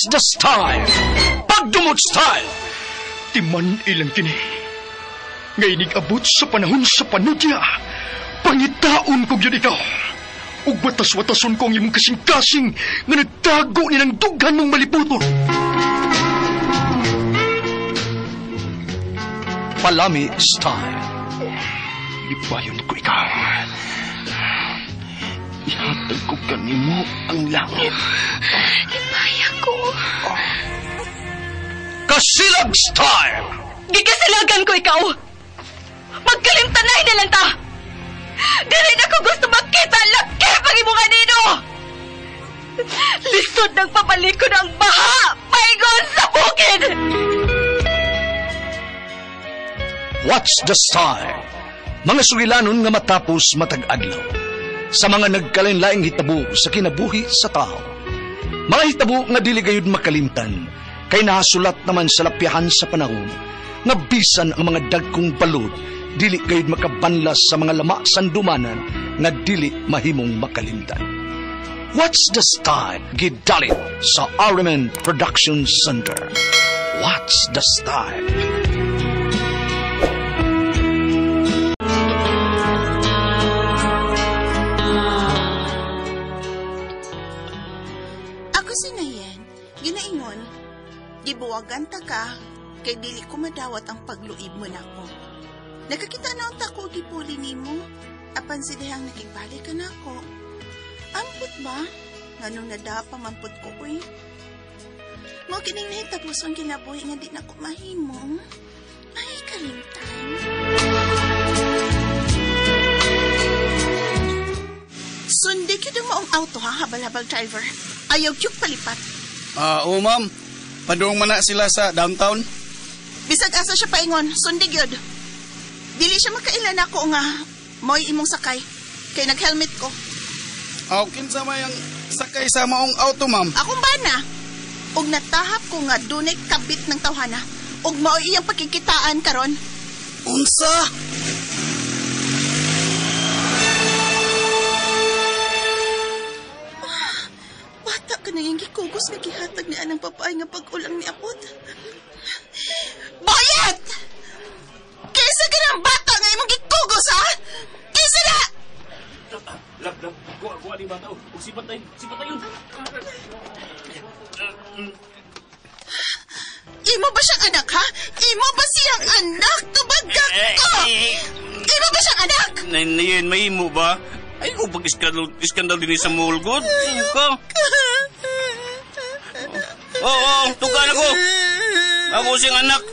the style? Pagdumot style! Timan ilang kini. Ngayon abot sa panahon sa panudya. Pangitaon ko yun ikaw. Ug watas-watason ko ang imong kasing-kasing nga nagtago ni ng dughan mong malibuton. Palami style. Libayon ko ikaw. Ihatag ko kanimo ang langit. Ipaya ko. Kasilag style. Gikasilagan ko ikaw. Magkalimtanay na lang ta. Dili na ko gusto makita ang laki pag imo kanino. Lisod ng papalikod ang baha. Paigon sa bukid. What's the style? Mga sugilanon nga matapos matag-adlaw. Sa mga nagkalain-laing hitabo sa kinabuhi sa tao. Mga hitabo nga dili gayud makalimtan, kay nahasulat naman sa lapyahan sa panahon, nga bisan ang mga dagkong balod, dili gayud makabanlas sa mga lama sandumanan, nga dili mahimong makalimtan. What's the style? Gidalit sa Ariman Production Center. What's the style? Gibuwagan ta ka, kay dili ko madawat ang pagluib mo nako. Nakakita na ang tako gipuli nimo, apan sidihang nakigbalik ka nako. Ampot ba? Nganong nadapa mampot ko, uy? Mo kining nahitapos ang kinabuhi nga di na ko mahimo. Ay, kalimtan. Sundi ka maong auto ha, habal-habal driver. Ayaw kyuk palipat. Oo, ma'am. Padung man na sila sa downtown. Bisag asa siya paingon, sundig yun. Dili siya makailan ako nga mo'y imong sakay. Kay nag-helmet ko. Kinsa may ang sakay sa maong auto, ma'am? Akong bana. Og natahap ko nga dunay kabit ng tawhana. Og mao iyang pakikitaan karon. Unsa? Bata ka na yung gikugos na gihatag ni anang papaay nga pag-ulang ni Apod. Bayat! Kaysa ka ng bata nga imong gikugos, ha? Kaysa na! Lab, kuha ni bata. Sipat tayo. Imo ba siyang anak, ha? Imo ba siyang anak? Tubagak ko! Imo ba siyang anak? Nayan, may imo ba? Ay, kung pag-iskandal din sa mulgod. Ko. Oo, tukan ako. Ako siyang anak.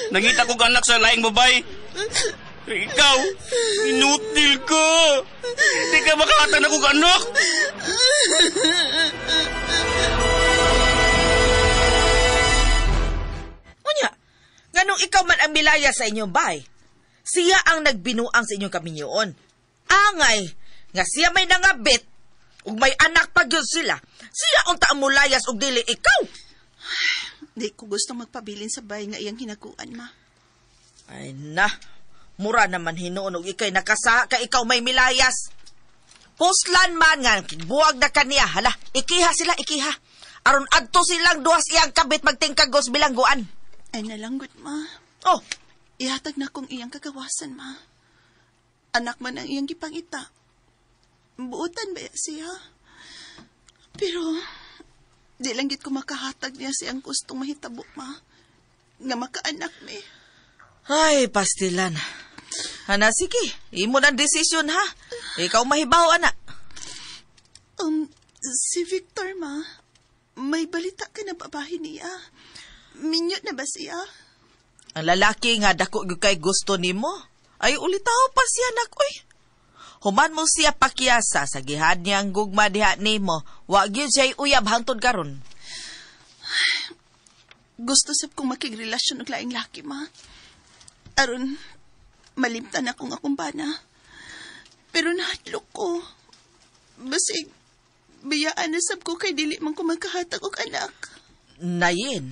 Nangita ko anak sa laing babay. Ikaw, inutil ko. Hindi ka makakatan ako anak. Unya, ganong ikaw man ang milaya sa inyong bay. Siya ang nagbinuang sa inyong kaminyoon. Angay, nga siya may nangabit, ug may anak pa gyud sila. Siya unta ang mulayas ug dili ikaw. Di ko gusto magpabilin sa bay nga iyang hinaguan, ma. Ay na, mura naman hinuon og ikay nakasa ka ikaw may milayas. Puslan man nga, buwag na kaniya. Hala, ikiha sila, ikiha. Aron adto silang duwas iyang kabit magtingkagos bilangguan. Ay nalanggot, ma. Oh, ihatag na kong iyang kagawasan, ma. Anak man ang iyang gipangita. Buutan ba siya? Pero, di lang git ko makahatag niya siyang gustong mahitabo, ma. Nga makaanak ni. ay, pastilan. Ana, sige, imo ng desisyon, ha? Ikaw mahibaw, anak. Si Victor, ma. May balita ka na babae niya. Minyot na ba siya? Ang lalaki nga dako gyud kay gusto nimo. Ay ulitaw pa siya nak, oy. Human mo siya pakyasa sa gihad niyang gugma diha nimo. Wa gyud siya uyab hangtod karon. Gusto sab kong makigrelasyon og laing laki, ma. Aron malimtan akong bana. Pero nahadlok ko. Basig biyaan na sab ko kay dili man ko magkahatag og anak. Nayin.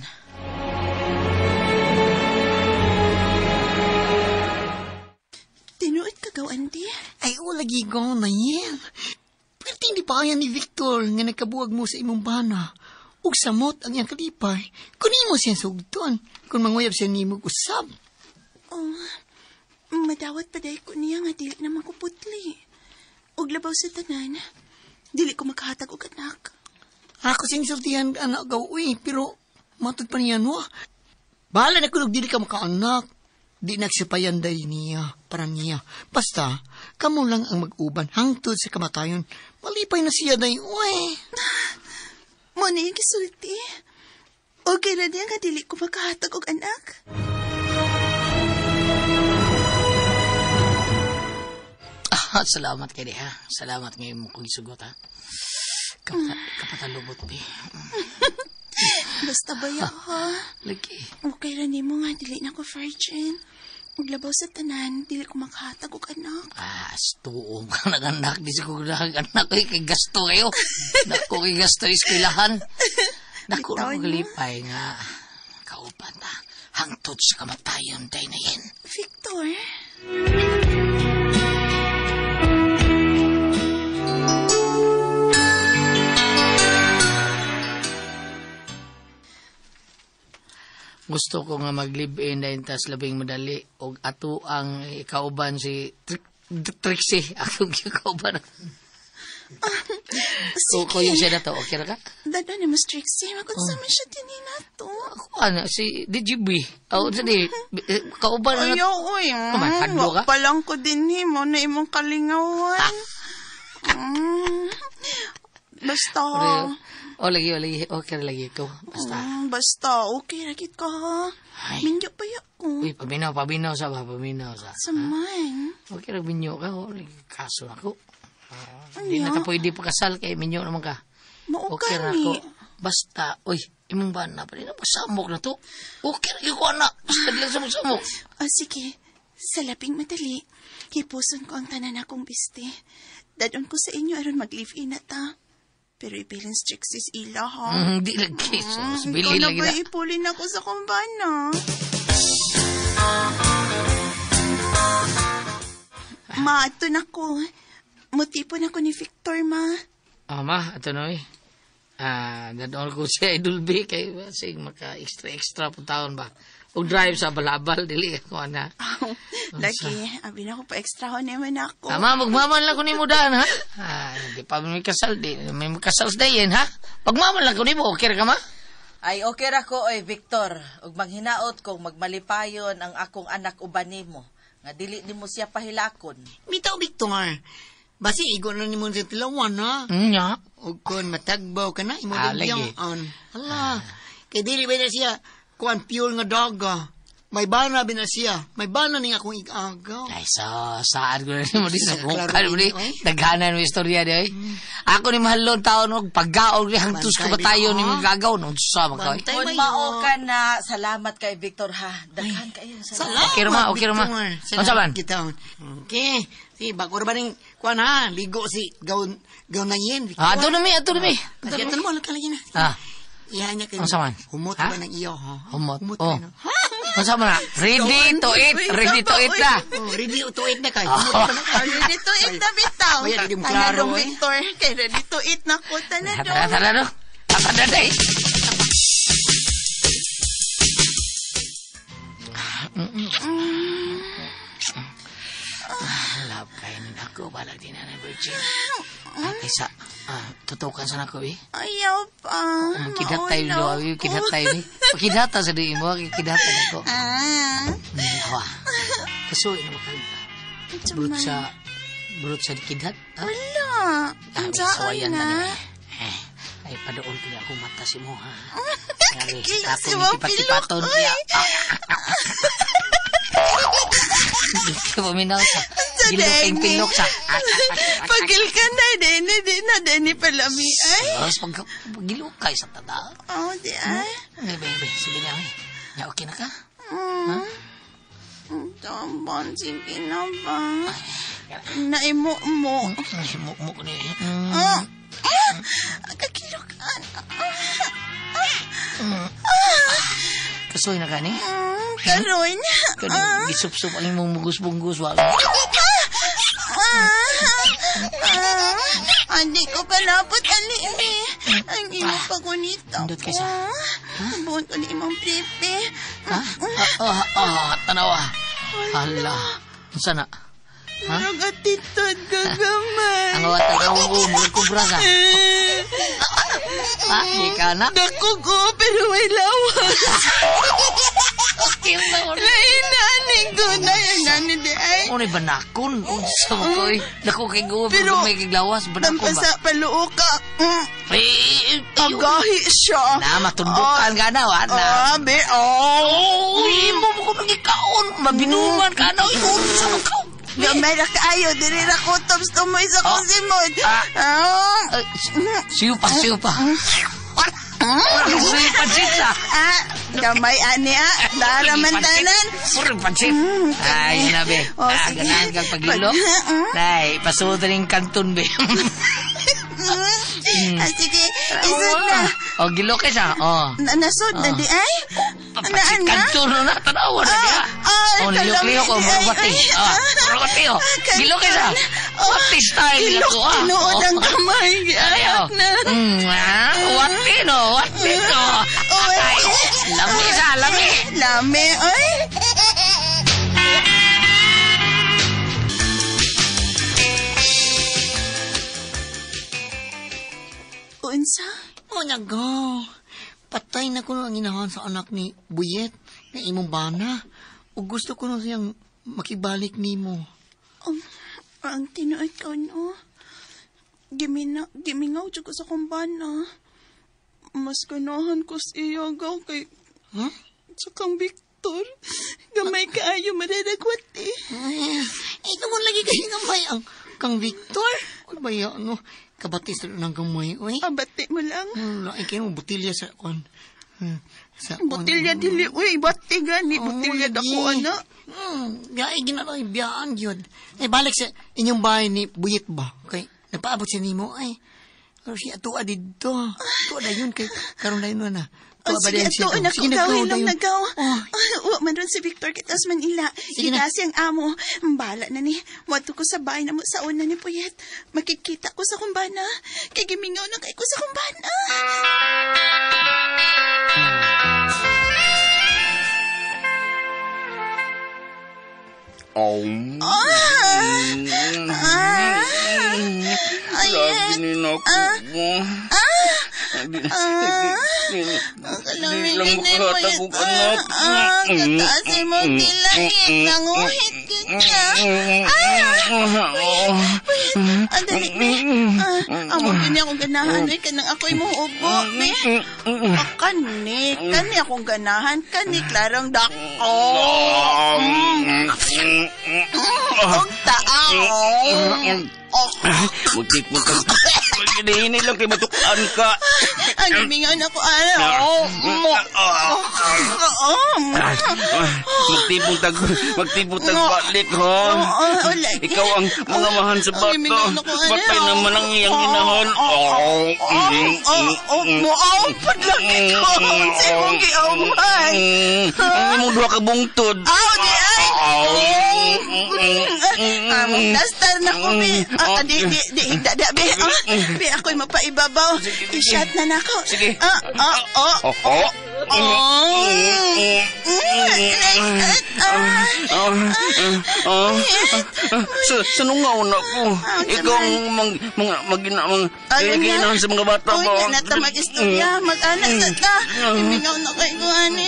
Tinuod ka gaw, Andy? Ay, lagi ko na yan. Pero hindi pa kaya ni Victor nga nakabuwag mo sa imong bana. ug samot ang iyang kalipay. Kunin mo siya sugton. Kung manguyab siya nimo usab. Oh, madawat pa dahi ko niya nga dili na makuputli. Ug labaw sa tanan, dili ko makahatag og anak. Ako sing sultihan anak gawi, pero matod pa niya no. Bahala na kung dili ka makaanak. Di nagsipayan dahi niya, parang niya. Basta, kamo lang ang mag-uban hangtod sa kamatayon. Malipay na siya dahi, uy. Mo na yung gisulti. Okay na niya nga dili ko makahatag og anak. Salamat kay ha. Salamat ngayon mo kong isugot ha. Kapatalubot bi. Basta baya ha. Lagi. Okay na nimo nga dili na ko virgin. Ug labaw sa tanan, dili ko makahatag og anak. Stuom ka nag-anak. Di si ko nag-anak kay gasto kayo. Dako kay gasto eskwelahan. Dako na ko galipay nga. Kaupan na. Hangtod sa kamatayon tayo na yan. Victor? Gusto ko nga mag-live-in dahil tas labing madali. O ato ang ikauban si Trixie. Akong ikauban. Ko yung siya na to. Okay na ka? Dada na mas Trixie. Magunsama siya tinina to. Ako ano, si DGB. O, sali, kauban na. Ayaw, uy. Kumakadlo ka? Wak pa lang ko din mo na imong kalingawan. Basta. O, lagi. Okay na lagi ito. Basta. Basta. Okay, ragit ka ha. Minyo pa ko. Uy, pabinaw sa ba? Saman. Okay, binyo ka. O, kaso ako. Ano? Hindi na ka pwede pakasal kay minyo naman ka. Okay na ako. Basta, uy, imong ba na pa rin na pasamok na to? Okay na ko na. Basta lang sa magsamok. Sige. Sa labing madali, hipuson ko ang tanan akong biste. Dadon ko sa inyo aron mag-live-in na ta. Pero i-balance check sis ila ha. Hindi lagi. Ikaw na ba ipulin ako sa kumbana? Ma, ato na ko. Mutipon ako ni Victor, ma. Ma, ito na eh. Dadol ko siya idulbi kay sing maka-extra po taon ba. O drive sa balabal, dili ko na. Lagi, abi na ko pa extra ho naman ako. Ma, magmaman lang ko ni mo daan, ha? Hindi pa may kasal, may kasal sa dayan, ha? Magmaman lang ko ni mo, okay ka ma? Ay, okay ra ko, oy, Victor. Ug maghinaot kong magmalipayon ang akong anak uban nimo. Nga dili nimo siya pahilakon. Bitaw, Victor. Basi, igo na ni mo sa tilawan, ha? Nya. O kung matagbaw ka na, imo lagi. on. Hala, kay dili ba na siya, kuan pure nga daga. May bana ba na siya? May bana ni akong igagaw. Ay, saan ko na ni mo di sa Klaro bukal mo di. Daghanan mo istorya di, ay. Ako ni mahalon taon, og paggaog ni hangtus ka ba tayo ni magagaw, no? Sa mga kawai. Kung mao ka na, salamat kay Victor, ha? Daghan kayo. Salamat. Okay ra ma. Unsa man? Okay. Si bakor ba ning kuan ha, ligo si gawn na yen. Ato na mi. Pagkatan mo lang kalagin na. Iya niya kayo. Unsa man? Humot ba ng iyo, ha? Humot. Oh. Unsa man na? Ready to eat na. Ready to eat na kayo. Ready to eat na bitaw. Tanadong Victor, kay ready to eat na ko. Tanadong. Tanadong. Tanadong. Love kayo ni ako, bala din na virgin. Kaysa, tutukan sa nako eh. Ayaw pa. Kidat tayo lo, kidat tayo eh. Pakidata sa diin mo, kidata na ko. Hawa. Kasuin na makalita. Brut sa kidat. Wala. Sawayan na. Ay, padoon ko niya akong mata si mo, ha? Kilas Tapos mo, tipat-tipaton niya. Hindi ko paminaw sa pilok sa... Pagil ka na, Deni palami ay. Tapos pag-gilukay sa tada. Oh, di ay. Bebe, sige na, ya, okay na ka? Taban, sige na ba? Naimo-mo. Naimo-mo ko niya. Kakilukan. Kasoy na ka ni? Karoy na. Gisup-sup ang imong mugus-bunggus. Hindi ko palapot, alimi. Ang imo pagunita Indot ko. kaysa. Buon ko ni imong pipi. Tanawa. Hala. Unsa na? Ha? Nagatitod gagamay. Ang awat na mulog kubra ka. Di ka na? Dako ko, pero may lawas. Nainaning ko na yung nani di ay. Unay banakon. Unsa mo ko eh. Dako kay go. Pero, may kiglawas. Banakon ba? Dampasa paluo ka. Agahi siya. Na, matundukan ka na. Wala. Be, Imo mo ko magikaon. Mabinuman ka na. Unsa mo ka? Gamay na kaayo, diri na ko tops tumoy sa kusimod. Siyo pa. Siyo pa, Sisa. Gamay ani daraman tanan. Puro pansit. Ay, nabe. Sige. Ganahan kang pagilo. Ay, pasutin yung kanton, be. Sige, isod na. O, gilo ka siya. Nasod na di ay? Pansit kanton na, tanawa na diya. O, nilukliho ko, marubati. Marubati, o. Gilo ka siya. Wati style ko, Tinuod ang kamay. Ayak na. Wati, no. Wati, no. Ay, lami siya, lami. Lami, ay. Unsa? O, nagaw. Patay na ko ang inahan sa anak ni Buyet na imong bana. O gusto ko na siyang makibalik nimo. Ang tinuod ko, no? Gimingaw dyan ko sa kumbana. Mas ganahan ko sa iya gaw kay... Huh? Sa kang Victor. Gamay kaayo madadagwati. Ito mo lagi kayo gamay ang kang Victor. Ano ba yan, no? Kabatis na ng gamay, uy. Abati mo lang. Lain kayo mo butilya sa kon. Butilya dili, uy. Bati gani. Butilya dako, anak. Biyay, ginalay, biyaan yun. Balik sa inyong bahay ni Buyet ba? Kay, napaabot siya nimo, ay. Pero siya, tuwa dito. Tuwa na yun, kay karoon na yun na. Sige, ato, anak ko gawin lang nagaw. Huwag man ron si Victor kitas Manila. Kitasi ang amo. Bala na ni. Wato ko sa bahay na mo sa una ni Puyet. Makikita ko sa kumbana. Kay gimingaw na kay ko sa kumbana. Sabi ni Naku mo. Hindi lang makahatagog anak. Kasi mo kilangin. Nanguhit kita. Andali, be. Amo gani akong ganahan. Kanang ako'y muhubo, be. Kani akong ganahan. Kani klarang dako. Ang taang. Mutik-mutik. Hinihinay lang kay matukaan ka. Ang gimingan ako, Magtipong tagbalik, ha? Ikaw ang mga mahan sa bato. Patay naman ang iyang ginahon. Muampad lang ito. Sa imong giaumay. Ang imong duha ka bungtod. Di ay. Nastar na ko, be. Di, higda, be. Be, ako'y mapaibabaw. I-shot na nako. Sige. Sanungaw na ko. Ikaw ang maginahan sa mga bata ba? Uy, na mag-istorya. Mag-anak sa ta. Imingaw na kay Guani.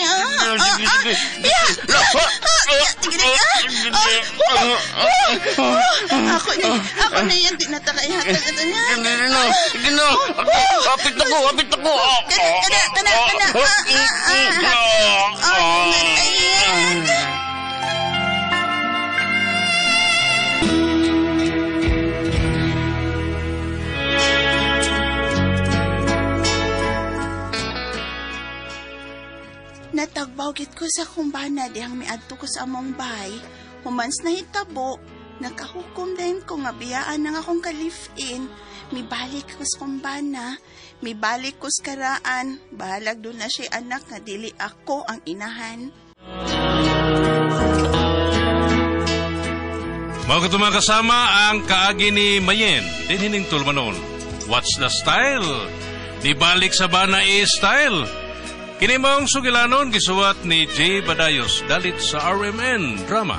Ako na yan. Di na ta kaihatag ito niya. Gino. Hapit ako. Kana. Natagbawgit ko sa kumbana dihang miadto ko sa among bay. Humans na hitabo, nakahukom din ko nga biyaan ng akong ka-live-in. Mibalik ko sa kumbana, mibalik ko sa karaan. Bahalag doon na siya anak nga dili ako ang inahan. Mga kasama ang kaagi ni Mayen, din hining tulmanon. What's the Style? Nibalik sa bana style. Kini maong sugilanon gisuwat ni J. Badayos dalit sa RMN Drama.